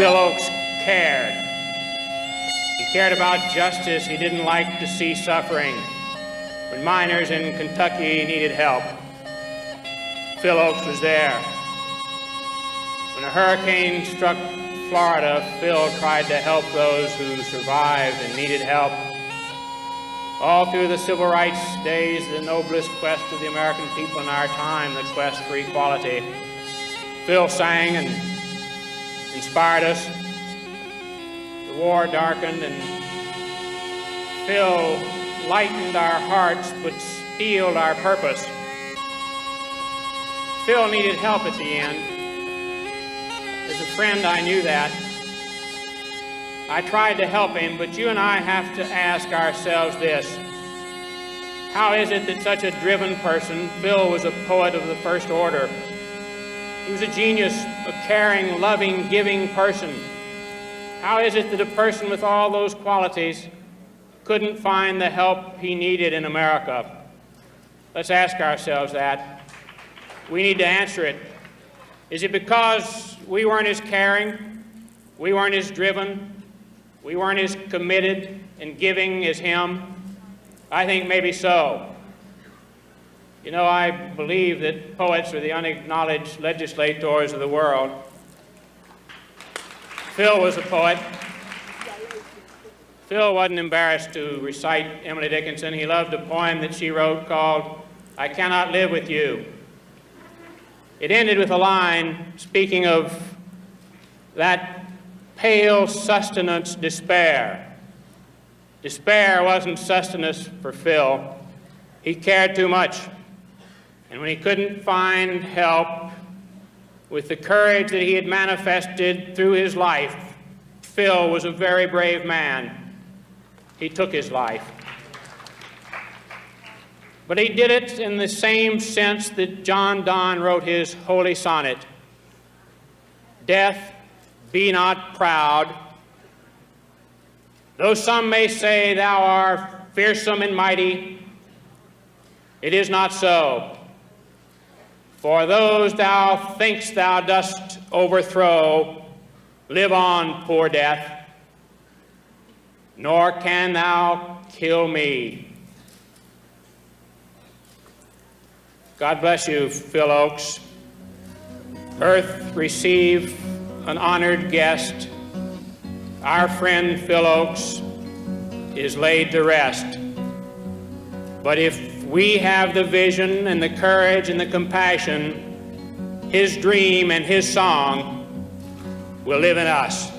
Phil Ochs cared. He cared about justice. He didn't like to see suffering. When miners in Kentucky needed help, Phil Ochs was there. When a hurricane struck Florida, Phil tried to help those who survived and needed help. All through the civil rights days, the noblest quest of the American people in our time, the quest for equality, Phil sang and inspired us. The war darkened, and Phil lightened our hearts but steeled our purpose. Phil needed help at the end. As a friend, I knew that. I tried to help him, but you and I have to ask ourselves this. How is it that such a driven person, Phil was a poet of the first order. He was a genius, a caring, loving, giving person. How is it that a person with all those qualities couldn't find the help he needed in America? Let's ask ourselves that. We need to answer it. Is it because we weren't as caring, we weren't as driven, we weren't as committed and giving as him? I think maybe so. You know, I believe that poets are the unacknowledged legislators of the world. Phil was a poet. Phil wasn't embarrassed to recite Emily Dickinson. He loved a poem that she wrote called "I Cannot Live With You." It ended with a line speaking of that pale sustenance despair. Despair wasn't sustenance for Phil. He cared too much. And when he couldn't find help, with the courage that he had manifested through his life, Phil was a very brave man. He took his life. But he did it in the same sense that John Donne wrote his holy sonnet. Death, be not proud. Though some may say thou art fearsome and mighty, it is not so. For those thou think'st thou dost overthrow, live on, poor death, nor can thou kill me. God bless you, Phil Ochs. Earth, receive an honored guest. Our friend Phil Ochs is laid to rest. But if we have the vision and the courage and the compassion, his dream and his song will live in us.